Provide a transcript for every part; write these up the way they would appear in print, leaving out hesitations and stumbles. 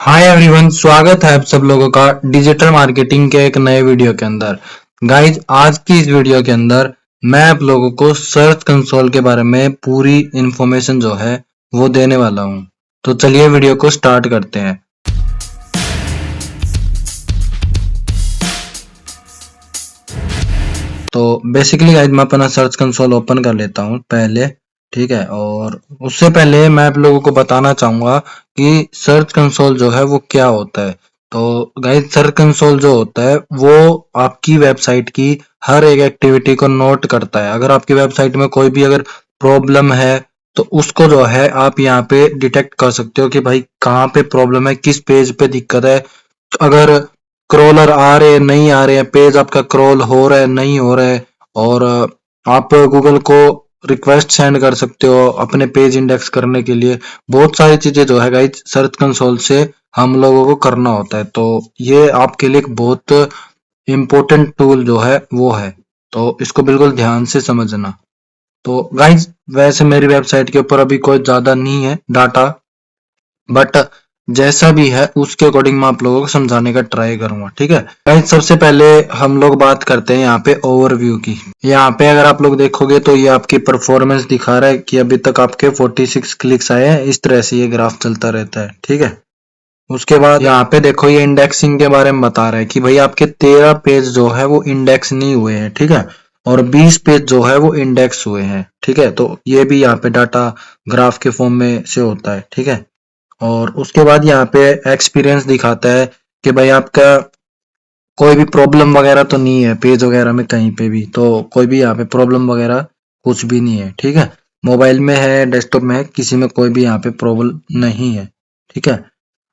Hi everyone, स्वागत है आप सब लोगों का डिजिटल मार्केटिंग के एक नए वीडियो के अंदर। गाइज, आज की इस वीडियो के अंदर मैं आप लोगों को सर्च कंसोल के बारे में पूरी इंफॉर्मेशन जो है वो देने वाला हूं। तो चलिए वीडियो को स्टार्ट करते हैं। तो बेसिकली गाइज मैं अपना सर्च कंसोल ओपन कर लेता हूँ पहले, ठीक है। और उससे पहले मैं आप लोगों को बताना चाहूंगा कि सर्च कंसोल जो है वो क्या होता है। तो गाइज, सर्च कंसोल जो होता है वो आपकी वेबसाइट की हर एक एक्टिविटी को नोट करता है। अगर आपकी वेबसाइट में कोई भी अगर प्रॉब्लम है तो उसको जो है आप यहाँ पे डिटेक्ट कर सकते हो कि भाई कहाँ पे प्रॉब्लम है, किस पेज पे दिक्कत है। अगर क्रॉलर आ रहे हैं नहीं आ रहे हैं, पेज आपका क्रॉल हो रहा है नहीं हो रहा है, और आप गूगल को रिक्वेस्ट सेंड कर सकते हो अपने पेज इंडेक्स करने के लिए। बहुत सारी चीजें जो है गाइज सर्च कंसोल से हम लोगों को करना होता है। तो ये आपके लिए एक बहुत इम्पोर्टेंट टूल जो है वो है, तो इसको बिल्कुल ध्यान से समझना। तो गाइज, वैसे मेरी वेबसाइट के ऊपर अभी कोई ज्यादा नहीं है डाटा, बट जैसा भी है उसके अकॉर्डिंग मैं आप लोगों को समझाने का ट्राई करूंगा, ठीक है। गाइस, सबसे पहले हम लोग बात करते हैं यहाँ पे ओवरव्यू की। यहाँ पे अगर आप लोग देखोगे तो ये आपकी परफॉर्मेंस दिखा रहा है कि अभी तक आपके 46 क्लिक्स आए हैं। इस तरह से ये ग्राफ चलता रहता है, ठीक है। उसके बाद यहाँ पे देखो ये इंडेक्सिंग के बारे में बता रहा है कि भाई आपके 13 पेज जो है वो इंडेक्स नहीं हुए हैं, ठीक है। और 20 पेज जो है वो इंडेक्स हुए हैं, ठीक है। तो ये भी यहाँ पे डाटा ग्राफ के फॉर्म में से होता है, ठीक है। और उसके बाद यहाँ पे एक्सपीरियंस दिखाता है कि भाई आपका कोई भी प्रॉब्लम वगैरह तो नहीं है पेज वगैरह में कहीं पे भी, तो कोई भी यहाँ पे प्रॉब्लम वगैरह कुछ भी नहीं है, ठीक है। मोबाइल में है, डेस्कटॉप में है, किसी में कोई भी यहाँ पे प्रॉब्लम नहीं है, ठीक है।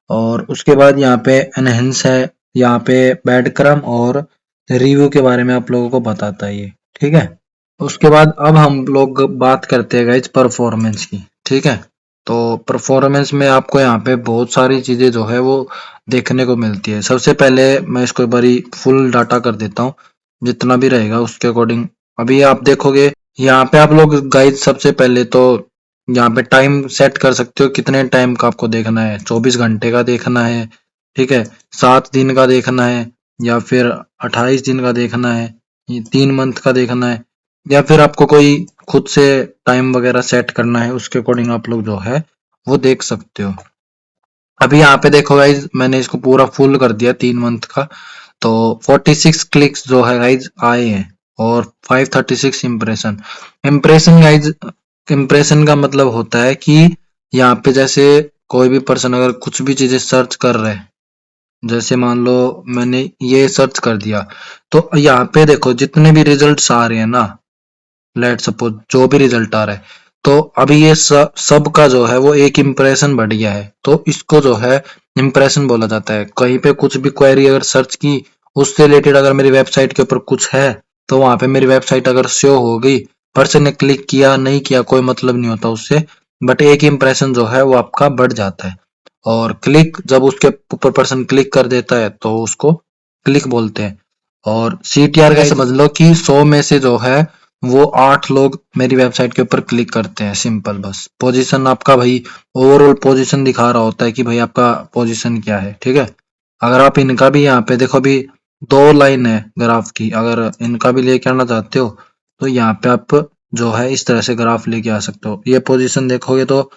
और उसके बाद यहाँ पे एनहेंस है, यहाँ पे बैड क्रम और रिव्यू के बारे में आप लोगों को बताता है ये, ठीक है। उसके बाद अब हम लोग बात करते हैं गाइज परफॉर्मेंस की, ठीक है। तो परफॉर्मेंस में आपको यहाँ पे बहुत सारी चीजें जो है वो देखने को मिलती है। सबसे पहले मैं इसको एक बारी फुल डाटा कर देता हूँ, जितना भी रहेगा उसके अकॉर्डिंग। अभी आप देखोगे यहाँ पे आप लोग गाइज सबसे पहले तो यहाँ पे टाइम सेट कर सकते हो, कितने टाइम का आपको देखना है। 24 घंटे का देखना है, ठीक है, 7 दिन का देखना है, या फिर 28 दिन का देखना है, 3 मंथ का देखना है, या फिर आपको कोई खुद से टाइम वगैरह सेट करना है। उसके अकॉर्डिंग आप लोग जो है वो देख सकते हो। अभी यहाँ पे देखो गाइज, मैंने इसको पूरा फुल कर दिया 3 मंथ का। तो 46 क्लिक्स जो है गाइज आए हैं और 536 इम्प्रेशन। इम्प्रेशन गाइज, इम्प्रेशन का मतलब होता है कि यहाँ पे जैसे कोई भी पर्सन अगर कुछ भी चीजें सर्च कर रहे हैं, जैसे मान लो मैंने ये सर्च कर दिया, तो यहाँ पे देखो जितने भी रिजल्ट्स आ रहे हैं ना, लेट सपोज जो भी रिजल्ट आ रहा है, तो अभी ये सब का जो है वो एक इम्प्रेशन बढ़ गया है, तो इसको जो है इम्प्रेशन बोला जाता है। कहीं पे कुछ भी क्वेरी अगर सर्च की, उससे रिलेटेड अगर मेरी वेबसाइट के ऊपर कुछ है, तो वहां पे मेरी वेबसाइट अगर शो हो गई, पर्सन ने क्लिक किया नहीं किया कोई मतलब नहीं होता उससे, बट एक इम्प्रेशन जो है वो आपका बढ़ जाता है। और क्लिक, जब उसके ऊपर पर्सन क्लिक कर देता है तो उसको क्लिक बोलते हैं। और सीटीआर का समझ लो कि 100 में से जो है वो 8 लोग मेरी वेबसाइट के ऊपर क्लिक करते हैं, सिंपल। बस पोजीशन आपका भाई ओवरऑल पोजीशन दिखा रहा होता है कि भाई आपका पोजीशन क्या है, ठीक है। अगर आप इनका भी यहाँ पे देखो, अभी 2 लाइन है ग्राफ की, अगर इनका भी लेके आना चाहते हो तो यहाँ पे आप जो है इस तरह से ग्राफ लेके आ सकते हो। ये पोजीशन देखोगे तो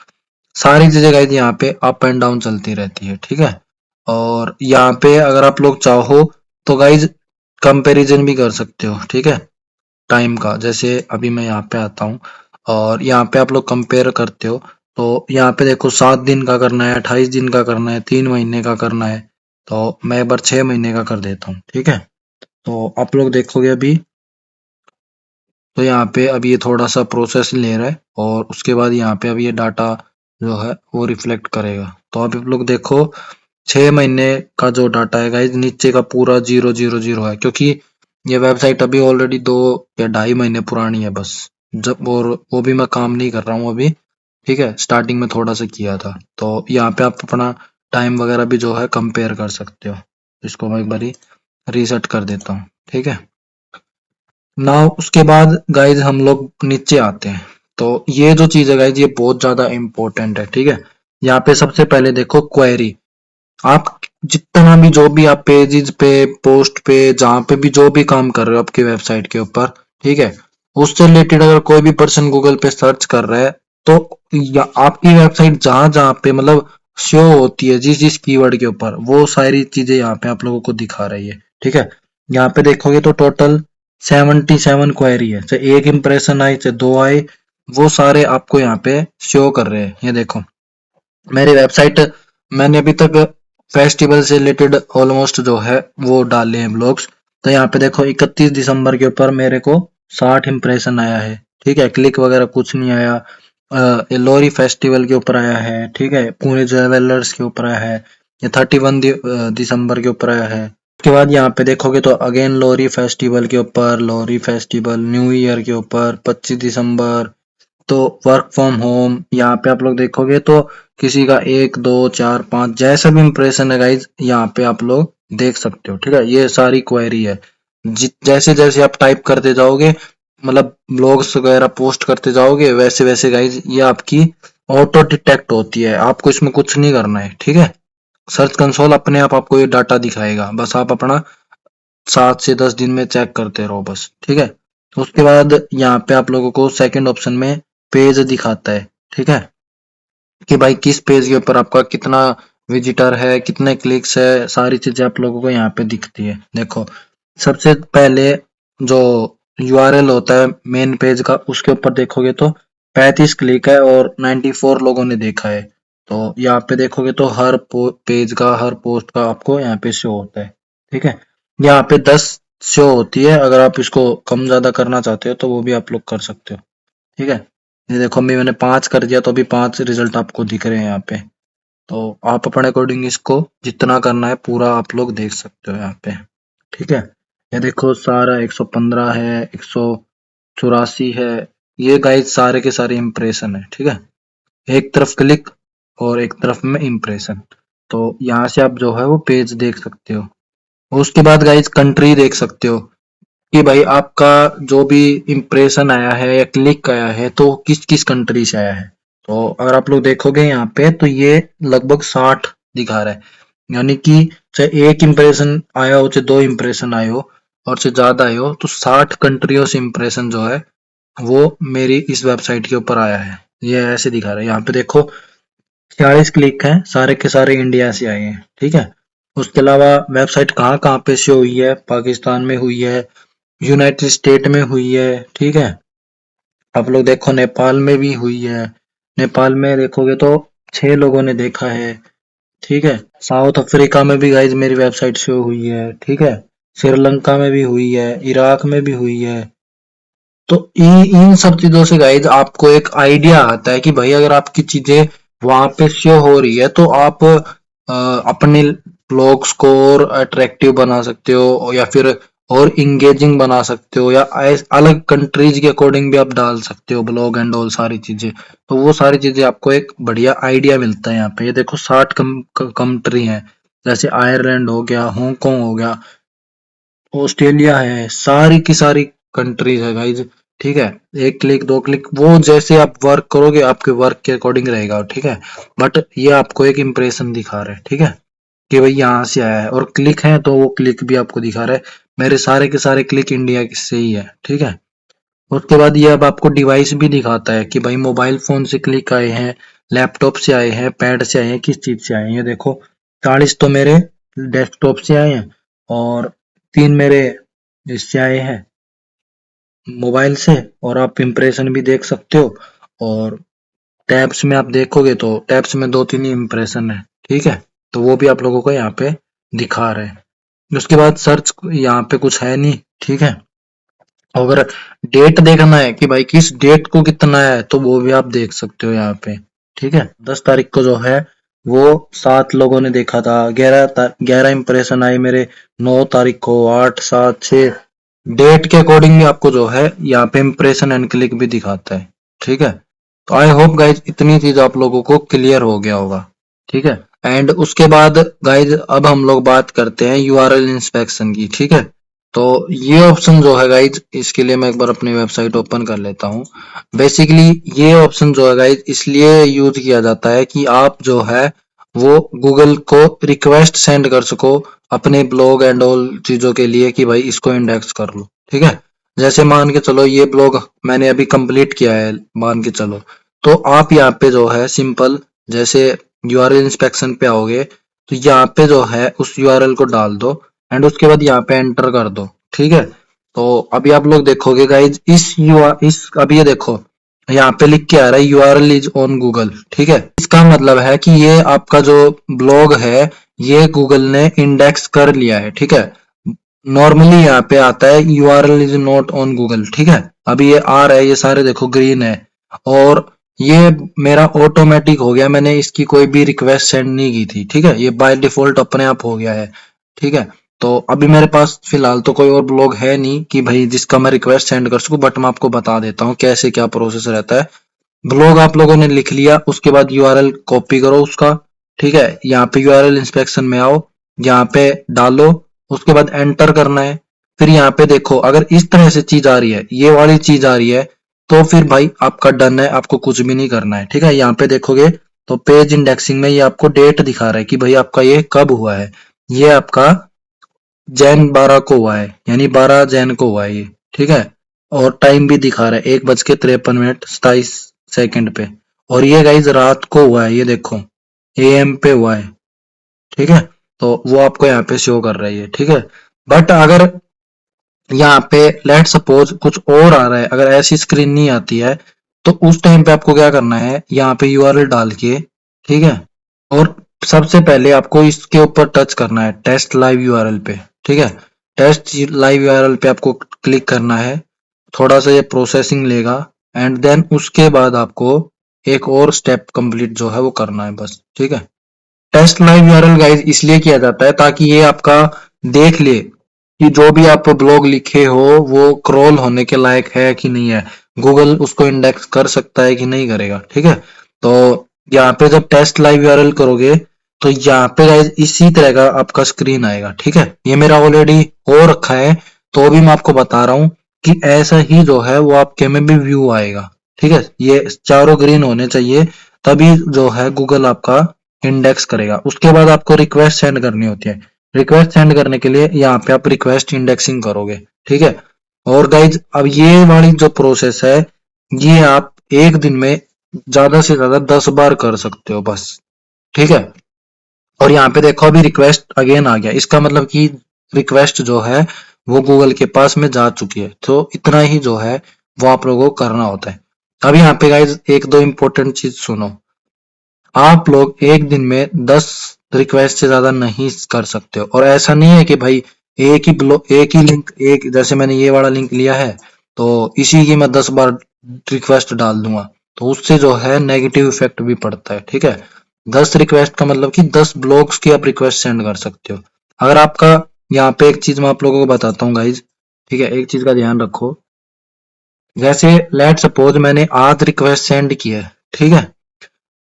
सारी चीजें गाइज यहाँ पे अप एंड डाउन चलती रहती है, ठीक है। और यहाँ पे अगर आप लोग चाहो तो गाइज कंपैरिजन भी कर सकते हो, ठीक है, टाइम का। जैसे अभी मैं यहाँ पे आता हूँ और यहाँ पे आप लोग कंपेयर करते हो, तो यहाँ पे देखो 7 दिन का करना है, 28 दिन का करना है, 3 महीने का करना है। तो मैं एक बार 6 महीने का कर देता हूँ, ठीक है। तो आप लोग देखोगे अभी, तो यहाँ पे अभी ये थोड़ा सा प्रोसेस ले रहा है और उसके बाद यहाँ पे अभी ये डाटा जो है वो रिफ्लेक्ट करेगा। तो अभी आप लोग देखो 6 महीने का जो डाटा है गाइज, नीचे का पूरा 0 0 0 है, क्योंकि ये वेबसाइट अभी ऑलरेडी 2 या ढाई महीने पुरानी है बस। जब और वो भी मैं काम नहीं कर रहा हूँ अभी, ठीक है, स्टार्टिंग में थोड़ा सा किया था। तो यहाँ पे आप अपना टाइम वगैरह भी जो है कंपेयर कर सकते हो। इसको मैं एक बारी रीसेट कर देता हूँ, ठीक है। नाउ उसके बाद गाइज हम लोग नीचे आते हैं। तो ये जो चीज है गाइज ये बहुत ज्यादा इंपॉर्टेंट है, ठीक है। यहाँ पे सबसे पहले देखो क्वेरी। आप जितना भी जो भी आप पेजेस पे, पोस्ट पे, जहाँ पे भी जो भी काम कर रहे हो आपकी वेबसाइट के ऊपर, ठीक है, उससे रिलेटेड अगर कोई भी पर्सन गूगल पे सर्च कर रहा है, तो या आपकी वेबसाइट जहां जहां पे मतलब शो होती है जिस जिस कीवर्ड के ऊपर, वो सारी चीजें यहाँ पे आप लोगों को दिखा रही है। ठीक है, यहाँ पे देखोगे तो टोटल 77 क्वेरी है, चाहे एक इंप्रेशन आए चाहे दो आए, वो सारे आपको यहाँ पे शो कर रहे हैं। ये देखो मेरी वेबसाइट, मैंने अभी तक फेस्टिवल से रिलेटेड ऑलमोस्ट जो है वो डाले हैं ब्लॉग्स। तो यहाँ पे देखो 31 दिसंबर के ऊपर मेरे को 60 इंप्रेशन आया है। ठीक है, क्लिक वगैरह कुछ नहीं आया। ये लोरी फेस्टिवल के ऊपर आया है। ठीक है, पुणे ज्वेलर्स के ऊपर आया है। ये 31 दिसंबर के ऊपर आया है। उसके बाद यहाँ पे देखोगे तो अगेन लोरी फेस्टिवल के ऊपर, लोरी फेस्टिवल न्यू ईयर के ऊपर 25 दिसंबर। तो वर्क फ्रॉम होम यहाँ पे आप लोग देखोगे तो किसी का 1 2 4 5 जैसा भी इंप्रेशन है गाइज, यहाँ पे आप लोग देख सकते हो। ठीक है, ये सारी क्वेरी है। जैसे जैसे आप टाइप करते जाओगे, मतलब ब्लॉग्स वगैरह पोस्ट करते जाओगे, वैसे वैसे गाइज ये आपकी ऑटो डिटेक्ट होती है। आपको इसमें कुछ नहीं करना है। ठीक है, सर्च कंसोल अपने आप आपको ये डाटा दिखाएगा, बस आप अपना 7 से 10 दिन में चेक करते रहो बस। ठीक है, उसके बाद यहाँ पे आप लोगों को सेकंड ऑप्शन में पेज दिखाता है। ठीक है, कि भाई किस पेज के ऊपर आपका कितना विजिटर है, कितने क्लिक्स है, सारी चीजें आप लोगों को यहाँ पे दिखती है। देखो सबसे पहले जो यूआरएल होता है मेन पेज का, उसके ऊपर देखोगे तो 35 क्लिक है और 94 लोगों ने देखा है। तो यहाँ पे देखोगे तो हर पेज का, हर पोस्ट का आपको यहाँ पे शो होता है। ठीक है, यहाँ पे 10 शो होती है। अगर आप इसको कम ज्यादा करना चाहते हो तो वो भी आप लोग कर सकते हो। ठीक है, ये देखो अभी मैंने 5 कर दिया तो अभी 5 रिजल्ट आपको दिख रहे हैं यहाँ पे। तो आप अपने अकॉर्डिंग इसको जितना करना है पूरा आप लोग देख सकते हो यहाँ पे। ठीक है, ये देखो सारा 115 है, 184 है। ये गाइस सारे के सारे इंप्रेशन है। ठीक है, एक तरफ क्लिक और एक तरफ में इंप्रेशन। तो यहाँ से आप जो है वो पेज देख सकते हो। उसके बाद गाइस कंट्री देख सकते हो कि भाई आपका जो भी इंप्रेशन आया है या क्लिक आया है तो किस किस कंट्री से आया है। तो अगर आप लोग देखोगे यहाँ पे तो ये लगभग 60 दिखा रहा है। यानी कि चाहे एक इंप्रेशन आया हो, चाहे दो इंप्रेशन आए हो और चाहे ज्यादा आए हो, तो 60 कंट्रियों से इंप्रेशन जो है वो मेरी इस वेबसाइट के ऊपर आया है। ये ऐसे दिखा रहा है। यहाँ पे देखो 46 क्लिक हैं, सारे के सारे इंडिया से आए हैं। ठीक है, उसके अलावा वेबसाइट कहाँ कहाँ पे से हुई है, पाकिस्तान में हुई है, यूनाइटेड स्टेट में हुई है। ठीक है, आप लोग देखो नेपाल में भी हुई है। नेपाल में देखोगे तो 6 लोगों ने देखा है। ठीक है, साउथ अफ्रीका में भी गाइज मेरी वेबसाइट शो हुई है। ठीक है, श्रीलंका में भी हुई है, इराक में भी हुई है। तो इन सब चीजों से गाइज आपको एक आइडिया आता है कि भाई अगर आपकी चीजें वहां पे शो हो रही है तो आप अपने ब्लॉग्स को और अट्रैक्टिव बना सकते हो, या फिर और इंगेजिंग बना सकते हो, या अलग कंट्रीज के अकॉर्डिंग भी आप डाल सकते हो ब्लॉग एंड ऑल सारी चीजें। तो वो सारी चीजें आपको एक बढ़िया आइडिया मिलता है। यहाँ पे ये देखो 60 कंट्री है, जैसे आयरलैंड हो गया, हांगकांग हो गया, ऑस्ट्रेलिया है, सारी की सारी कंट्रीज है गाइज। ठीक है, एक क्लिक दो क्लिक वो जैसे आप वर्क करोगे आपके वर्क के अकॉर्डिंग रहेगा। ठीक है, बट ये आपको एक इम्प्रेशन दिखा रहा है। ठीक है, कि भाई यहाँ से आया है, और क्लिक है तो वो क्लिक भी आपको दिखा रहा है। मेरे सारे के सारे क्लिक इंडिया से ही है। ठीक है, उसके बाद ये अब आपको डिवाइस भी दिखाता है कि भाई मोबाइल फोन से क्लिक आए हैं, लैपटॉप से आए हैं, पैड से आए हैं, किस चीज से आए हैं। ये देखो 40 तो मेरे डेस्कटॉप से आए हैं और 3 मेरे इससे आए हैं मोबाइल से। और आप इम्प्रेशन भी देख सकते हो, और टैब्स में आप देखोगे तो टैब्स में 2 3 ही इम्प्रेशन है। ठीक है, तो वो भी आप लोगों को यहाँ पे दिखा रहे हैं। उसके बाद सर्च यहाँ पे कुछ है नहीं। ठीक है, अगर डेट देखना है कि भाई किस डेट को कितना है तो वो भी आप देख सकते हो यहाँ पे। ठीक है, 10 तारीख को जो है वो 7 लोगों ने देखा था, 11 इंप्रेशन आई मेरे, 9 तारीख को, 8 7 6 डेट के अकॉर्डिंग भी आपको जो है यहाँ पे इंप्रेशन एंड क्लिक भी दिखाता है। ठीक है, तो आई होप गाइज इतनी चीज आप लोगों को क्लियर हो गया होगा। ठीक है, एंड उसके बाद गाइज अब हम लोग बात करते हैं यूआरएल इंस्पेक्शन की। ठीक है, तो ये ऑप्शन जो है गाइज, इसके लिए मैं एक बार अपनी वेबसाइट ओपन कर लेता हूँ। बेसिकली ये ऑप्शन जो है गाइज इसलिए यूज किया जाता है कि आप जो है वो गूगल को रिक्वेस्ट सेंड कर सको अपने ब्लॉग एंड ऑल चीजों के लिए कि भाई इसको इंडेक्स कर लो। ठीक है, जैसे मान के चलो ये ब्लॉग मैंने अभी कंप्लीट किया है, मान के चलो, तो आप यहाँ पे जो है सिंपल जैसे यूआरएल इंस्पेक्शन पे आओगे, तो यहाँ पे जो है उस यूआरएल को डाल दो एंड उसके बाद यहाँ पे एंटर कर दो। ठीक है, तो अभी आप लोग देखोगे गाइज इस अब ये देखो यहाँ पे लिख के आ रहा है यूआरएल इज ऑन गूगल। ठीक है, इसका मतलब है कि ये आपका जो ब्लॉग है ये गूगल ने इंडेक्स कर लिया है। ठीक है, नॉर्मली यहाँ पे आता है URL is not on Google. ठीक है, अभी ये आ रहा है, ये सारे देखो ग्रीन है, और ये मेरा ऑटोमेटिक हो गया, मैंने इसकी कोई भी रिक्वेस्ट सेंड नहीं की थी। ठीक है, ये बाय डिफॉल्ट अपने आप हो गया है। ठीक है, तो अभी मेरे पास फिलहाल तो कोई और ब्लॉग है नहीं कि भाई जिसका मैं रिक्वेस्ट सेंड कर सकूं, बट मैं आपको बता देता हूँ कैसे क्या प्रोसेस रहता है। ब्लॉग आप लोगों ने लिख लिया, उसके बाद यूआरएल कॉपी करो उसका। ठीक है, यहाँ पे यूआरएल इंस्पेक्शन में आओ, यहाँ पे डालो, उसके बाद एंटर करना है। फिर यहाँ पे देखो अगर इस तरह से चीज आ रही है, ये वाली चीज आ रही है, तो फिर भाई आपका डन है, आपको कुछ भी नहीं करना है। ठीक है, यहाँ पे देखोगे तो पेज इंडेक्सिंग में ये आपको डेट दिखा रहा है कि भाई आपका ये कब हुआ है। ये आपका जैन 12 को हुआ है, यानी 12 जैन को हुआ है ये। ठीक है, और टाइम भी दिखा रहा है 1:53 27 पे। और ये गाइज रात को हुआ है, ये देखो एएम पे हुआ है। ठीक है, तो वो आपको यहाँ पे शो कर रही है। ठीक है, बट अगर यहाँ पे लेट सपोज कुछ और आ रहा है, अगर ऐसी स्क्रीन नहीं आती है, तो उस टाइम पे आपको क्या करना है, यहाँ पे यूआरएल डाल के, ठीक है, और सबसे पहले आपको इसके ऊपर टच करना है टेस्ट लाइव यूआरएल पे। ठीक है, टेस्ट लाइव यूआरएल पे आपको क्लिक करना है, थोड़ा सा ये प्रोसेसिंग लेगा एंड देन उसके बाद आपको एक और स्टेप कंप्लीट जो है वो करना है बस। ठीक है, टेस्ट लाइव यूआरएल गाइस इसलिए किया जाता है ताकि ये आपका देख ले कि जो भी आप ब्लॉग लिखे हो वो क्रॉल होने के लायक है कि नहीं है, गूगल उसको इंडेक्स कर सकता है कि नहीं करेगा। ठीक है, तो यहाँ पे जब टेस्ट लाइव यूआरएल करोगे तो यहाँ पे गाइस इसी तरह का आपका स्क्रीन आएगा। ठीक है, ये मेरा ऑलरेडी हो रखा है, तो भी मैं आपको बता रहा हूँ कि ऐसा ही जो है वो आपके में भी व्यू आएगा। ठीक है, ये चारों ग्रीन होने चाहिए, तभी जो है गूगल आपका इंडेक्स करेगा। उसके बाद आपको रिक्वेस्ट सेंड करनी होती है, रिक्वेस्ट सेंड करने के लिए यहाँ पे आप रिक्वेस्ट इंडेक्सिंग करोगे। ठीक है, और गाइज अब ये वाली जो प्रोसेस है ये आप एक दिन में ज्यादा से ज्यादा 10 बार कर सकते हो बस। ठीक है, और यहाँ पे देखो अभी रिक्वेस्ट अगेन आ गया, इसका मतलब कि रिक्वेस्ट जो है वो गूगल के पास में जा चुकी है। तो इतना ही जो है वो आप लोगों को करना होता है। अब यहाँ पे गाइज एक दो इंपॉर्टेंट चीज सुनो, आप लोग एक दिन में 10 रिक्वेस्ट से ज्यादा नहीं कर सकते हो, और ऐसा नहीं है कि भाई एक ही लिंक, एक जैसे मैंने ये वाला लिंक लिया है तो इसी की मैं 10 बार रिक्वेस्ट डाल दूंगा, तो उससे जो है नेगेटिव इफेक्ट भी पड़ता है। ठीक है, 10 रिक्वेस्ट का मतलब कि 10 ब्लॉग्स की आप रिक्वेस्ट सेंड कर सकते हो। अगर आपका यहाँ पे एक चीज मैं आप लोगों को बताता हूँ गाइज, ठीक है, एक चीज का ध्यान रखो, जैसे लेट सपोज मैंने आज रिक्वेस्ट सेंड की है, ठीक है,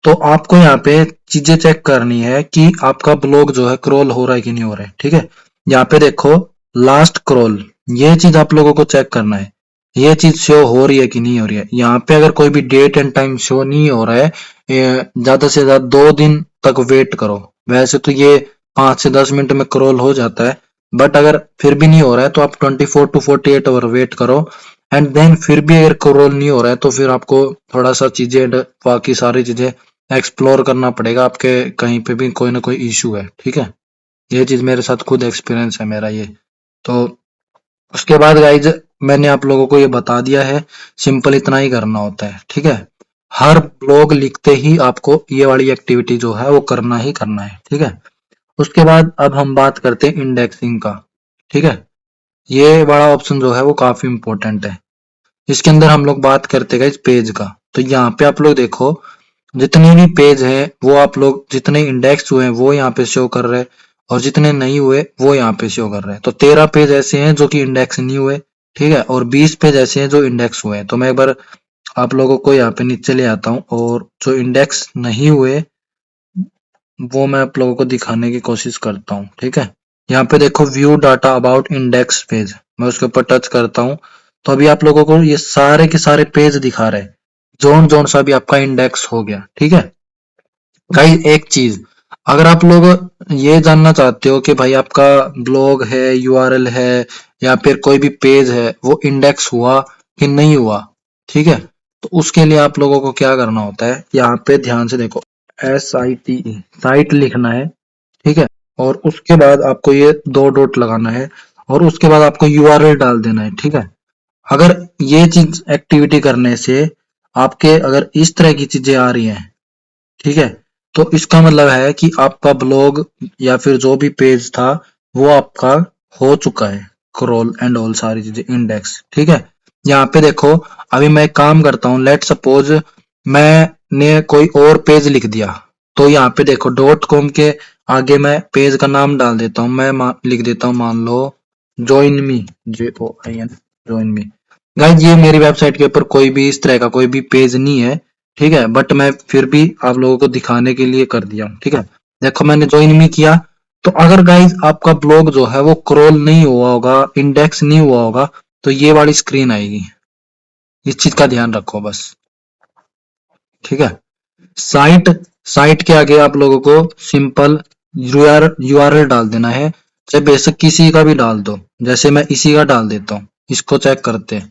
तो आपको यहाँ पे चीजें चेक करनी है कि आपका ब्लॉग जो है क्रॉल हो रहा है कि नहीं हो रहा है। ठीक है, यहाँ पे देखो लास्ट क्रॉल, ये चीज आप लोगों को चेक करना है, ये चीज शो हो रही है कि नहीं हो रही है। यहाँ पे अगर कोई भी डेट एंड टाइम शो नहीं हो रहा है, ज्यादा से ज्यादा 2 दिन तक वेट करो। वैसे तो ये 5 से 10 मिनट में क्रॉल हो जाता है, बट अगर फिर भी नहीं हो रहा है तो आप 24 to 48 आवर वेट करो, एंड देन फिर भी अगर क्रॉल नहीं हो रहा है तो फिर आपको थोड़ा सा चीजें बाकी सारी चीजें एक्सप्लोर करना पड़ेगा, आपके कहीं पे भी कोई ना कोई इशू है। ठीक है, ये चीज मेरे साथ खुद एक्सपीरियंस है मेरा ये। तो उसके बाद गाइज मैंने आप लोगों को ये बता दिया है, सिंपल इतना ही करना होता है। ठीक है, हर ब्लॉग लिखते ही आपको ये वाली एक्टिविटी जो है वो करना ही करना है। ठीक है, उसके बाद अब हम बात करते हैं इंडेक्सिंग का। ठीक है, ये बड़ा ऑप्शन जो है वो काफी इंपॉर्टेंट है, इसके अंदर हम लोग बात करते हैं इस पेज का। तो यहाँ पे आप लोग देखो जितने भी पेज है वो आप लोग जितने इंडेक्स हुए हैं वो यहाँ पे शो कर रहे हैं, और जितने नहीं हुए वो यहाँ पे शो कर रहे हैं। तो 13 पेज ऐसे हैं जो कि इंडेक्स नहीं हुए। ठीक है, और 20 पेज ऐसे हैं जो इंडेक्स हुए हैं। तो मैं एक बार आप लोगों को यहाँ पे नीचे ले आता हूँ, और जो इंडेक्स नहीं हुए वो मैं आप लोगों को दिखाने की कोशिश करता हूँ। ठीक है, यहाँ पे देखो view data about index page, मैं उसके ऊपर टच करता हूँ, तो अभी आप लोगों को ये सारे के सारे पेज दिखा रहे हैं, जोन जोन सा भी आपका इंडेक्स हो गया। ठीक है गाइस, एक चीज अगर आप लोग ये जानना चाहते हो कि भाई आपका ब्लॉग है, यूआरएल है या फिर कोई भी पेज है वो इंडेक्स हुआ कि नहीं हुआ, ठीक है, तो उसके लिए आप लोगों को क्या करना होता है, यहाँ पे ध्यान से देखो, SITE साइट लिखना है, ठीक है, और उसके बाद आपको ये दो डॉट लगाना है और उसके बाद आपको यूआरएल डाल देना है, ठीक है। अगर ये चीज एक्टिविटी करने से आपके अगर इस तरह की चीजें आ रही हैं, ठीक है, तो इसका मतलब है कि आपका ब्लॉग या फिर जो भी पेज था वो आपका हो चुका है, क्रॉल एंड ऑल सारी चीजें इंडेक्स, ठीक है। यहाँ पे देखो, अभी मैं एक काम करता हूँ, लेट सपोज मैंने कोई और पेज लिख दिया, तो यहाँ पे देखो डॉट कॉम के आगे मैं पेज का नाम डाल देता हूँ, मैं लिख देता हूँ, मान लो join me, JOIN, join me. Guys ये मेरी वेबसाइट के ऊपर कोई भी इस तरह का कोई भी पेज नहीं है, ठीक है, बट मैं फिर भी आप लोगों को दिखाने के लिए कर दिया हूँ, ठीक है। देखो मैंने ज्वाइन मी किया, तो अगर गाइस आपका ब्लॉग जो है वो क्रॉल नहीं हुआ होगा, इंडेक्स नहीं हुआ होगा, तो ये वाली स्क्रीन आएगी, इस चीज का ध्यान रखो बस, ठीक है। साइट साइट के आगे आप लोगों को सिंपल यूआरएल डाल देना है, चाहे बेशक किसी का भी डाल दो, जैसे मैं इसी का डाल देता हूँ, इसको चेक करते हैं,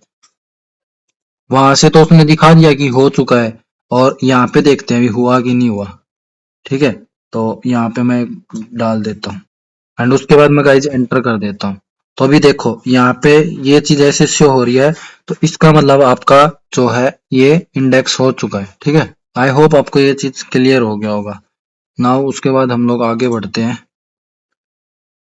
वहां से तो उसने दिखा दिया कि हो चुका है, और यहाँ पे देखते हैं अभी हुआ कि नहीं हुआ, ठीक है। तो यहाँ पे मैं डाल देता हूँ एंड उसके बाद मैं गाइज एंटर कर देता हूँ, तो अभी देखो यहाँ पे ये चीज ऐसे शो हो रही है, तो इसका मतलब आपका जो है ये इंडेक्स हो चुका है, ठीक है। आई होप आपको ये चीज क्लियर हो गया होगा। नाउ उसके बाद हम लोग आगे बढ़ते हैं।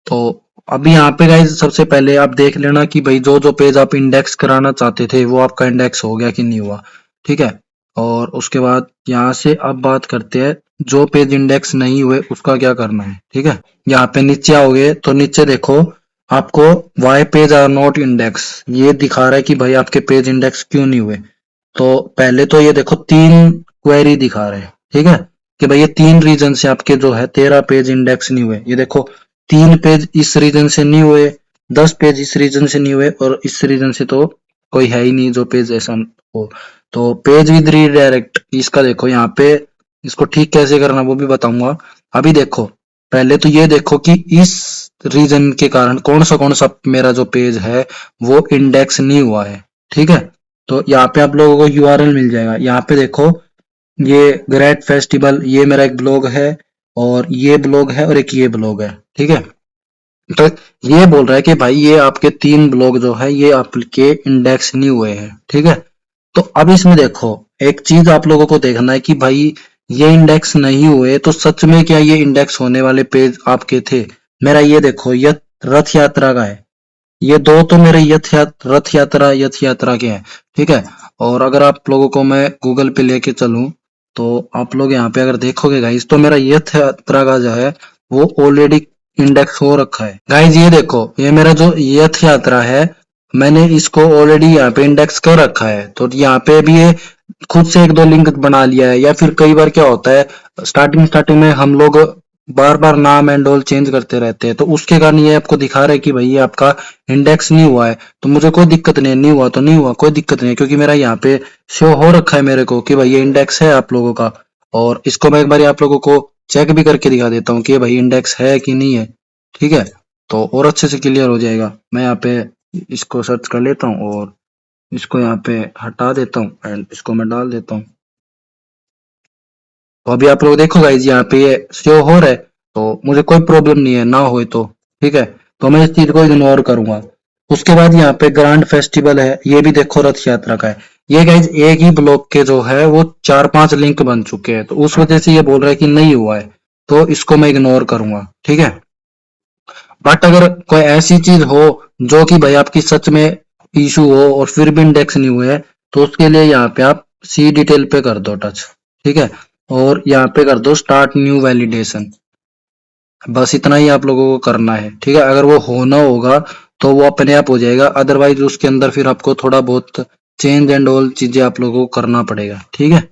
तो अभी यहाँ पे गाइज सबसे पहले आप देख लेना कि भाई जो जो पेज आप इंडेक्स कराना चाहते थे वो आपका इंडेक्स हो गया कि नहीं हुआ, ठीक है। और उसके बाद यहाँ से अब बात करते हैं जो पेज इंडेक्स नहीं हुए उसका क्या करना है, ठीक है। यहाँ पे नीचे आओगे तो नीचे देखो आपको why page are not index ये दिखा रहा है कि भाई आपके पेज इंडेक्स क्यों नहीं हुए। तो पहले तो ये देखो तीन क्वेरी दिखा रहे हैं, ठीक है, कि भाई ये तीन रीजन से आपके जो है 13 पेज इंडेक्स नहीं हुए। ये देखो तीन पेज इस रीजन से नहीं हुए, 10 पेज इस रीजन से नहीं हुए और इस रीजन से तो कोई है ही नहीं जो पेज ऐसा हो। तो पेज विद रीडायरेक्ट इसका देखो यहाँ पे, इसको ठीक कैसे करना वो भी बताऊंगा। अभी देखो पहले तो ये देखो कि इस रीजन के कारण कौन सा मेरा जो पेज है वो इंडेक्स नहीं हुआ है, ठीक है। तो यहाँ पे आप लोगों को यूआरएल मिल जाएगा, यहाँ पे देखो ये ग्रेट फेस्टिवल ये मेरा एक ब्लॉग है और ये ब्लॉग है और एक ये ब्लॉग है, ठीक है। तो ये बोल रहा है कि भाई ये आपके तीन ब्लॉग जो है ये आपके इंडेक्स नहीं हुए हैं, ठीक है। तो अब इसमें देखो एक चीज आप लोगों को देखना है कि भाई ये इंडेक्स नहीं हुए तो सच में क्या ये इंडेक्स होने वाले पेज आपके थे। मेरा ये देखो ये रथ यात्रा का है, ये दो तो मेरे यथ यात्रा के हैं, ठीक है। और अगर आप लोगों को मैं गूगल पे लेके चलूं तो आप लोग यहाँ पे अगर देखोगे गाइज तो मेरा यथ यात्रा का जो है वो ऑलरेडी इंडेक्स हो रखा है। गाइज ये देखो ये मेरा जो यथ यात्रा है मैंने इसको ऑलरेडी यहाँ पे इंडेक्स कर रखा है, तो यहाँ पे भी ये खुद से एक दो लिंक बना लिया है। या फिर कई बार क्या होता है स्टार्टिंग में हम लोग बार बार नाम एंड ऑल चेंज करते रहते हैं, तो उसके कारण ये आपको दिखा रहा है कि भाई ये आपका इंडेक्स नहीं हुआ है। तो मुझे कोई दिक्कत नहीं है, नहीं हुआ तो नहीं हुआ, कोई दिक्कत नहीं है, क्योंकि मेरा यहाँ पे शो हो रखा है मेरे को कि भाई ये इंडेक्स है आप लोगों का। और इसको मैं एक बार आप लोगों को चेक भी करके दिखा देता हूँ कि भाई इंडेक्स है कि नहीं है, ठीक है। तो और अच्छे से क्लियर हो जाएगा। मैं यहाँ पे इसको सर्च कर लेता हूँ और इसको यहाँ पे हटा देता हूँ एंड इसको मैं डाल देता हूँ। तो अभी आप लोग देखो गाइज यहाँ पे ये शो हो रहा है, तो मुझे कोई प्रॉब्लम नहीं है ना होए तो, ठीक है। तो मैं इस चीज को इग्नोर करूंगा। उसके बाद यहाँ पे ग्रांड फेस्टिवल है, ये भी देखो रथ यात्रा का है। ये गाइज एक ही ब्लॉक के जो है वो 4-5 लिंक बन चुके हैं, तो उस वजह से ये बोल रहा है कि नहीं हुआ है, तो इसको मैं इग्नोर करूंगा, ठीक है। बट अगर कोई ऐसी चीज हो जो कि भाई आपकी सच में इशू हो और फिर भी इंडेक्स नहीं हुए तो उसके लिए यहाँ पे आप सी डिटेल पे कर दो टच, ठीक है। और यहाँ पे कर दो स्टार्ट न्यू वैलिडेशन, बस इतना ही आप लोगों को करना है, ठीक है। अगर वो होना होगा तो वो अपने आप हो जाएगा, अदरवाइज उसके अंदर फिर आपको थोड़ा बहुत चेंज एंड ऑल चीजें आप लोगों को करना पड़ेगा, ठीक है।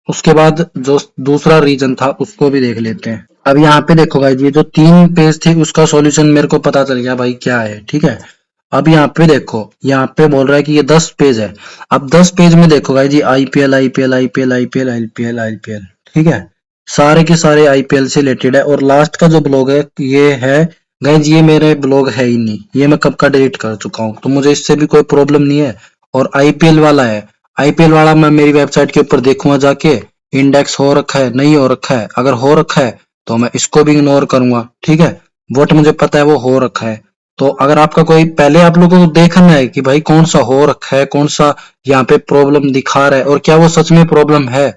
उसके बाद जो दूसरा रीजन था उसको भी देख लेते हैं। अब यहाँ पे देखो गाइस ये जो तीन पेज थे उसका सॉल्यूशन मेरे को पता चल गया भाई क्या है, ठीक है। अब यहाँ पे देखो यहाँ पे बोल रहा है कि ये 10 पेज है। अब 10 पेज में देखो गाइस जी IPL IPL IPL IPL IPL IPL, ठीक है। सारे के सारे आईपीएल से रिलेटेड है। और लास्ट का जो ब्लॉग है ये है गाइज, ये मेरे ब्लॉग है ही नहीं, ये मैं कब का डिलीट कर चुका हूँ, तो मुझे इससे भी कोई प्रॉब्लम नहीं है। और आईपीएल वाला है, आईपीएल वाला मैं मेरी वेबसाइट के ऊपर देखूंगा जाके, इंडेक्स हो रखा है नहीं हो रखा है, अगर हो रखा है तो मैं इसको भी इग्नोर करूंगा, ठीक है। वोट मुझे पता है वो हो रखा है। तो अगर आपका कोई, पहले आप लोगों को देखना है कि भाई कौन सा हो रखा है, कौन सा यहाँ पे प्रॉब्लम दिखा रहा है और क्या वो सच में प्रॉब्लम है,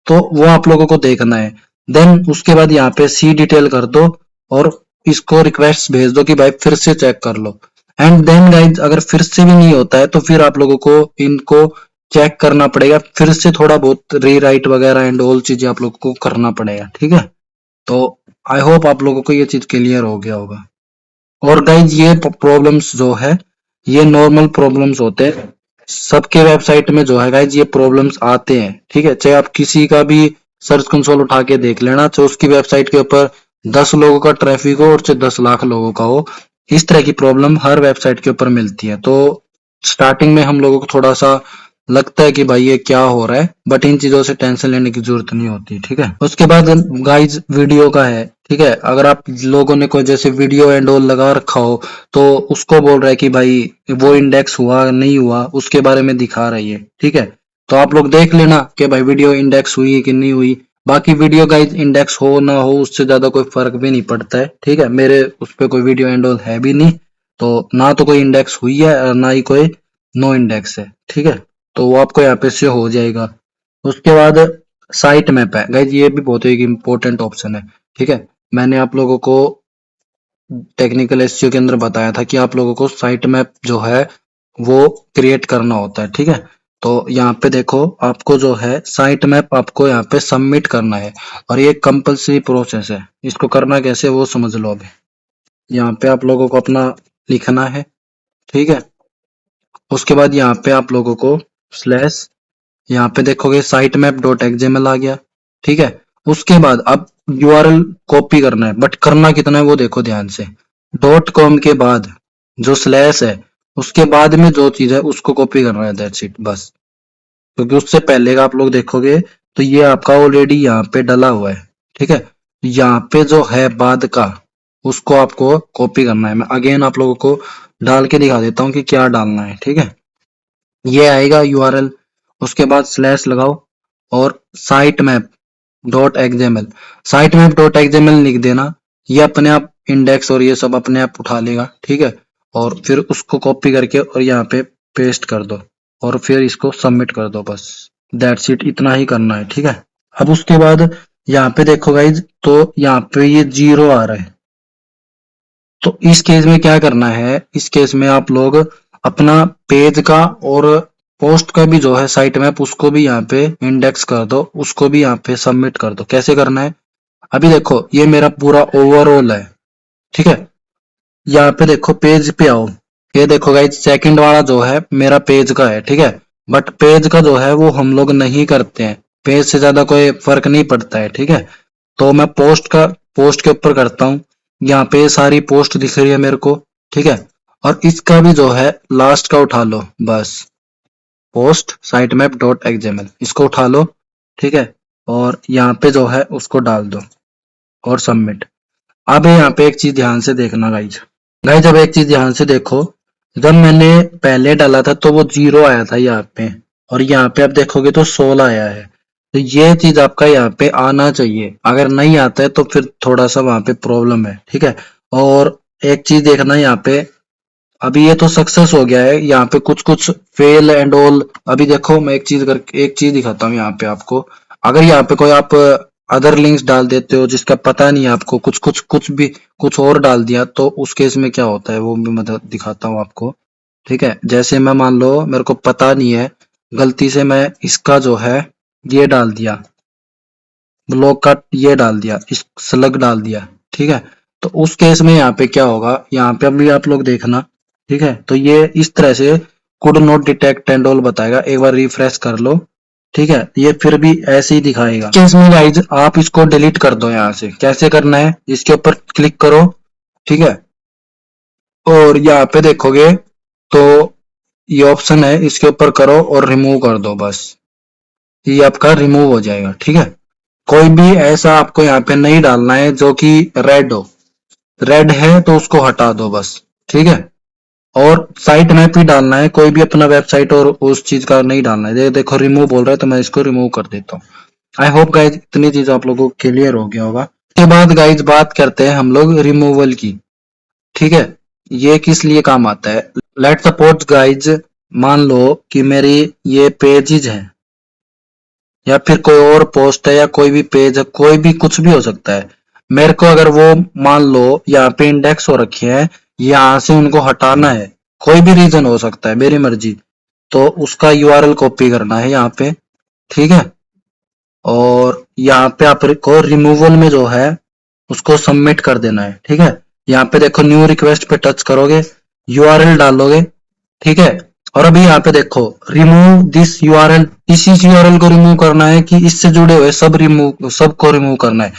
तो वो आप लोगों को देखना है। देन उसके बाद यहाँ पे सी डिटेल कर दो और इसको रिक्वेस्ट भेज दो कि भाई फिर से चेक कर लो। एंड देन गाइज अगर फिर से भी नहीं होता है तो फिर आप लोगों को इनको चेक करना पड़ेगा, फिर से थोड़ा बहुत रीराइट वगैरह एंड ऑल चीजें आप लोगों को करना पड़ेगा, ठीक है। तो आई होप आप लोगों को ये चीज क्लियर हो गया होगा। और गाइज ये प्रॉब्लम्स जो है ये नॉर्मल प्रॉब्लम्स होते हैं, सबके वेबसाइट में जो है गाइज ये प्रॉब्लम्स आते हैं, ठीक है। चाहे आप किसी का भी सर्च कंसोल उठा के देख लेना, चाहे उसकी वेबसाइट के ऊपर 10 लोगों का ट्रैफिक हो और चाहे 10 लाख लोगों का हो, इस तरह की प्रॉब्लम हर वेबसाइट के ऊपर मिलती है। तो स्टार्टिंग में हम लोगों को थोड़ा सा लगता है कि भाई ये क्या हो रहा है, बट इन चीजों से टेंशन लेने की जरूरत नहीं होती, ठीक है। उसके बाद गाइज वीडियो का है, ठीक है। अगर आप लोगों ने कोई जैसे वीडियो एंड ऑल लगा रखा हो तो उसको बोल रहा है कि भाई वो इंडेक्स हुआ नहीं हुआ उसके बारे में दिखा रही है, ठीक है। तो आप लोग देख लेना कि भाई वीडियो इंडेक्स हुई है कि नहीं हुई। बाकी वीडियो गाइज इंडेक्स हो ना हो उससे ज्यादा कोई फर्क भी नहीं पड़ता है, ठीक है। मेरे उस पर कोई वीडियो एंड ऑल है भी नहीं, तो ना तो कोई इंडेक्स हुई है और ना ही कोई नो इंडेक्स है, ठीक है। तो वो आपको यहाँ पे से हो जाएगा। उसके बाद साइट मैप है गाइज, ये भी बहुत एक इंपॉर्टेंट ऑप्शन है, ठीक है। मैंने आप लोगों को टेक्निकल एसईओ के अंदर बताया था कि आप लोगों को साइट मैप जो है वो क्रिएट करना होता है, ठीक है। तो यहाँ पे देखो आपको जो है साइट मैप आपको यहाँ पे सबमिट करना है और ये कंपलसरी प्रोसेस है। इसको करना कैसे वो समझ लो अभी। यहाँ पे आप लोगों को अपना लिखना है, ठीक है। उसके बाद यहाँ पे आप लोगों को स्लैश, यहाँ पे देखोगे साइट मैप डॉट एक्सएमएल आ गया, ठीक है। उसके बाद अब यूआरएल कॉपी करना है, बट करना कितना है वो देखो ध्यान से। डॉट कॉम के बाद जो स्लैश है उसके बाद में जो चीज है उसको कॉपी करना है, दैट्स इट बस। क्योंकि उससे पहले का आप लोग देखोगे तो ये आपका ऑलरेडी यहाँ पे डला हुआ है, ठीक है। यहाँ पे जो है बाद का उसको आपको कॉपी करना है। मैं अगेन आप लोगों को डाल के दिखा देता हूँ कि क्या डालना है, ठीक है। ये आएगा यूआरएल, उसके बाद स्लैश लगाओ और site map dot XML, site map dot XML लिख देना। ये अपने आप इंडेक्स और ये सब अपने आप उठा लेगा, ठीक है। और फिर उसको कॉपी करके और यहाँ पे पेस्ट कर दो और फिर इसको सबमिट कर दो, बस दैट्स इट, इतना ही करना है, ठीक है। अब उसके बाद यहाँ पे देखो गाइज, तो यहाँ पे ये 0 आ रहा है, तो इस केस में क्या करना है, इस केस में आप लोग अपना पेज का और पोस्ट का भी जो है साइट मैप उसको भी यहाँ पे इंडेक्स कर दो, उसको भी यहाँ पे सबमिट कर दो। कैसे करना है, अभी देखो ये मेरा पूरा ओवरऑल है, ठीक है। यहाँ पे देखो पेज पे आओ, ये देखो गाइस सेकंड वाला जो है मेरा पेज का है, ठीक है। बट पेज का जो है वो हम लोग नहीं करते हैं, पेज से ज्यादा कोई फर्क नहीं पड़ता है, ठीक है। तो मैं पोस्ट के ऊपर करता हूँ। यहाँ पे सारी पोस्ट दिख रही है मेरे को, ठीक है। और इसका भी जो है लास्ट का उठा लो बस, post site map dot XML इसको उठा लो, ठीक है। और यहाँ पे जो है उसको डाल दो और सबमिट। अब यहाँ पे एक चीज ध्यान से देखना गाइज, गाइज अब एक चीज ध्यान से देखो, जब मैंने पहले डाला था तो वो 0 आया था यहाँ पे, और यहाँ पे आप देखोगे तो 16 आया है। तो ये चीज आपका यहाँ पे आना चाहिए, अगर नहीं आता है तो फिर थोड़ा सा वहां पे प्रॉब्लम है, ठीक है। और एक चीज देखना यहाँ पे, अभी ये तो सक्सेस हो गया है, यहाँ पे कुछ कुछ फेल एंड ऑल। अभी देखो मैं एक चीज दिखाता हूँ यहाँ पे आपको। अगर यहाँ पे कोई आप अदर लिंक्स डाल देते हो जिसका पता नहीं है आपको, कुछ भी कुछ और डाल दिया, तो उस केस में क्या होता है वो भी मैं दिखाता हूँ आपको, ठीक है। जैसे मैं मान लो मेरे को पता नहीं है, गलती से मैं इसका जो है ये डाल दिया, ब्लॉक का ये डाल दिया, इस स्लग डाल दिया, ठीक है। तो उस केस में यहाँ पे क्या होगा, यहाँ पे अभी आप लोग देखना, ठीक है। तो ये इस तरह से could not detect and all बताएगा, एक बार रिफ्रेश कर लो, ठीक है। ये फिर भी ऐसे ही दिखाएगा। केस में गाइज आप इसको डिलीट कर दो। यहाँ से कैसे करना है, इसके ऊपर क्लिक करो, ठीक है। और यहाँ पे देखोगे तो ये ऑप्शन है, इसके ऊपर करो और रिमूव कर दो, बस ये आपका रिमूव हो जाएगा, ठीक है। कोई भी ऐसा आपको यहाँ पे नहीं डालना है जो कि रेड हो। रेड है तो उसको हटा दो बस, ठीक है। और साइट मैप ही डालना है, कोई भी अपना वेबसाइट और उस चीज का नहीं डालना है। देखो रिमूव बोल रहा है तो मैं इसको रिमूव कर देता हूँ। आई होप गाइज इतनी चीज आप लोगों को क्लियर हो गया होगा। उसके बाद गाइज बात करते हैं हम लोग रिमूवल की, ठीक है। ये किस लिए काम आता है? लेट सपोज गाइज, मान लो कि मेरी ये पेजेज है या फिर कोई और पोस्ट है या कोई भी पेज है, कोई भी कुछ भी हो सकता है। मेरे को अगर वो मान लो यहाँ पे इंडेक्स हो रखे हैं, यहाँ से उनको हटाना है, कोई भी रीजन हो सकता है, मेरी मर्जी। तो उसका यूआरएल कॉपी करना है यहाँ पे, ठीक है। और यहाँ पे आपको रिमूवल में जो है उसको सबमिट कर देना है, ठीक है। यहाँ पे देखो न्यू रिक्वेस्ट पे टच करोगे, यूआरएल डालोगे, ठीक है। और अभी यहाँ पे देखो रिमूव दिस यूआरएल, इसी यूआरएल को रिमूव करना है कि इससे जुड़े हुए सबको रिमूव करना है।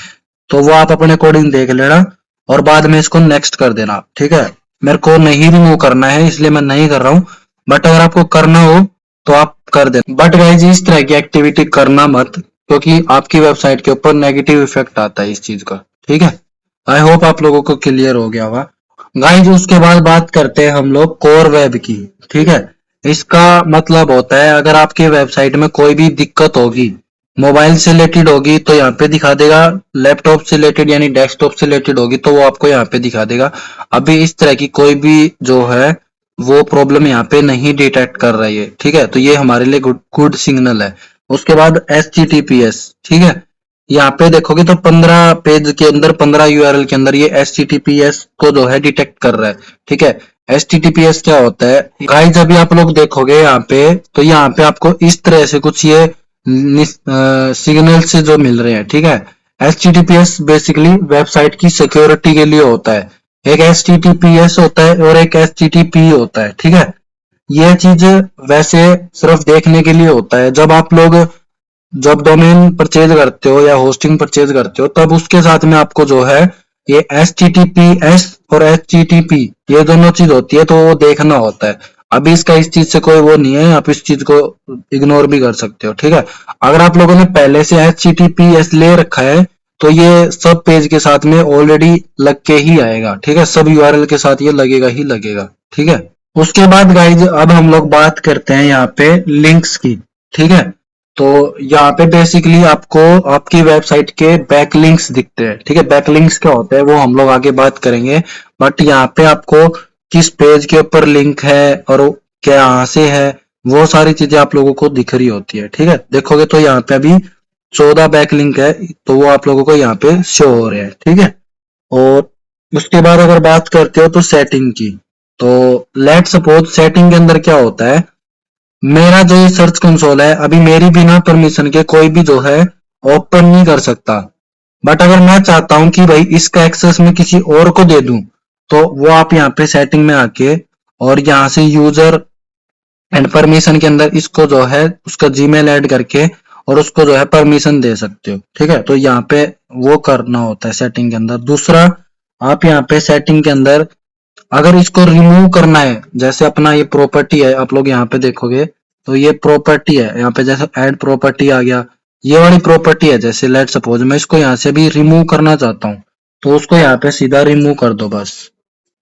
तो वो आप अपने अकॉर्डिंग देख लेना और बाद में इसको नेक्स्ट कर देना, ठीक है। मेरे को नहीं रिमूव करना है इसलिए मैं नहीं कर रहा हूँ, बट अगर आपको करना हो तो आप कर देना। बट गाइज इस तरह की एक्टिविटी करना मत, क्योंकि आपकी वेबसाइट के ऊपर नेगेटिव इफेक्ट आता है इस चीज का, ठीक है। आई होप आप लोगों को क्लियर हो गया होगा गाइज। उसके बाद बात करते हैं हम लोग कोर वेब की, ठीक है। इसका मतलब होता है अगर आपकी वेबसाइट में कोई भी दिक्कत होगी, मोबाइल से रिलेटेड होगी तो यहाँ पे दिखा देगा, लैपटॉप से रिलेटेड यानी डेस्कटॉप से रिलेटेड होगी तो वो आपको यहाँ पे दिखा देगा। अभी इस तरह की कोई भी जो है वो प्रॉब्लम यहाँ पे नहीं डिटेक्ट कर रही है, ठीक है। तो ये हमारे लिए गुड सिग्नल है। उसके बाद HTTPS, ठीक है। यहाँ पे देखोगे तो 15 पेज के अंदर 15 यूआरएल के अंदर ये HTTPS को जो है डिटेक्ट कर रहा है, ठीक है। HTTPS क्या होता है गाइस? अभी आप लोग देखोगे यहाँ पे तो यहाँ पे आपको इस तरह से कुछ ये सिग्नल से जो मिल रहे हैं, ठीक है। HTTPS बेसिकली वेबसाइट की सिक्योरिटी के लिए होता है। एक HTTPS होता है और एक HTTP होता है, ठीक है। ये चीज वैसे सिर्फ देखने के लिए होता है। जब डोमेन परचेज करते हो या होस्टिंग परचेज करते हो तब उसके साथ में आपको जो है ये HTTPS और HTTP ये दोनों चीज होती है तो वो देखना होता है। अभी इसका इस चीज से कोई वो नहीं है, आप इस चीज को इग्नोर भी कर सकते हो, ठीक है। अगर आप लोगों ने पहले से HTTPS ले रखा है तो ये सब पेज के साथ में ऑलरेडी लग के ही आएगा, ठीक है। सब यूआरएल के साथ ये लगेगा ही लगेगा, ठीक है। उसके बाद गाइज अब हम लोग बात करते हैं यहाँ पे लिंक्स की, ठीक है। तो यहाँ पे बेसिकली आपको आपकी वेबसाइट के बैकलिंक्स दिखते हैं, ठीक है। बैकलिंक्स क्या होता है वो हम लोग आगे बात करेंगे, बट यहाँ पे आपको किस पेज के ऊपर लिंक है और वो क्या यहाँ से है वो सारी चीजें आप लोगों को दिख रही होती है, ठीक है। देखोगे तो यहाँ पे अभी 14 बैकलिंक है तो वो आप लोगों को यहाँ पे शो हो रहे हैं, ठीक है। और उसके बाद अगर बात करते हो तो सेटिंग की, तो लेट सपोज सेटिंग के अंदर क्या होता है, मेरा जो ये सर्च कंसोल है अभी मेरी बिना परमिशन के कोई भी जो है ओपन नहीं कर सकता। बट अगर मैं चाहता हूं कि भाई इसका एक्सेस मैं किसी और को दे दूं तो वो आप यहाँ पे सेटिंग में आके और यहाँ से यूजर एंड परमिशन के अंदर इसको जो है उसका जीमेल ऐड करके और उसको जो है परमिशन दे सकते हो, ठीक है। तो यहाँ पे वो करना होता है सेटिंग के अंदर। दूसरा, आप यहाँ पे सेटिंग के अंदर अगर इसको रिमूव करना है, जैसे अपना ये प्रॉपर्टी है, आप लोग यहाँ पे देखोगे तो ये प्रॉपर्टी है, यहाँ पे जैसे ऐड प्रॉपर्टी आ गया, ये वाली प्रॉपर्टी है। जैसे लेट सपोज मैं इसको यहाँ से भी रिमूव करना चाहता हूँ तो उसको यहाँ पे सीधा रिमूव कर दो बस।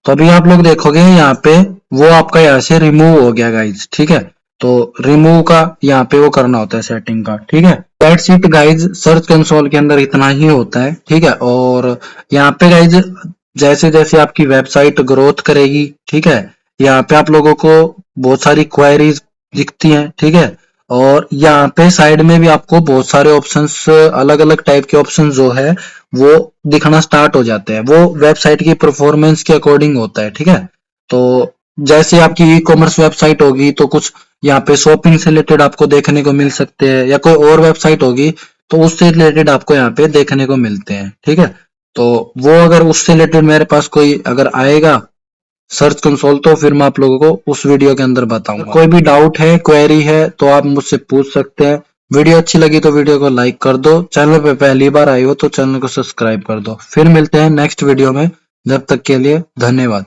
तो अभी आप लोग देखोगे यहाँ पे वो आपका यहाँ से रिमूव हो गया गाइज, ठीक है। तो रिमूव का यहाँ पे वो करना होता है सेटिंग का, ठीक है। That's it guys, search console के अंदर इतना ही होता है, ठीक है। और यहाँ पे गाइज जैसे जैसे आपकी वेबसाइट ग्रोथ करेगी, ठीक है, यहाँ पे आप लोगों को बहुत सारी क्वेरीज दिखती हैं, ठीक है। और यहाँ पे साइड में भी आपको बहुत सारे ऑप्शंस, अलग अलग टाइप के ऑप्शंस जो है वो दिखना स्टार्ट हो जाते हैं। वो वेबसाइट की परफॉर्मेंस के अकॉर्डिंग होता है, ठीक है। तो जैसे आपकी ई कॉमर्स वेबसाइट होगी तो कुछ यहाँ पे शॉपिंग से रिलेटेड आपको देखने को मिल सकते हैं, या कोई और वेबसाइट होगी तो उससे रिलेटेड आपको यहाँ पे देखने को मिलते हैं, ठीक है। तो वो अगर उससे रिलेटेड मेरे पास कोई अगर आएगा सर्च कंसोल तो फिर मैं आप लोगों को उस वीडियो के अंदर बताऊंगा। कोई भी डाउट है, क्वेरी है तो आप मुझसे पूछ सकते हैं। वीडियो अच्छी लगी तो वीडियो को लाइक कर दो, चैनल पे पहली बार आई हो तो चैनल को सब्सक्राइब कर दो। फिर मिलते हैं नेक्स्ट वीडियो में, जब तक के लिए धन्यवाद।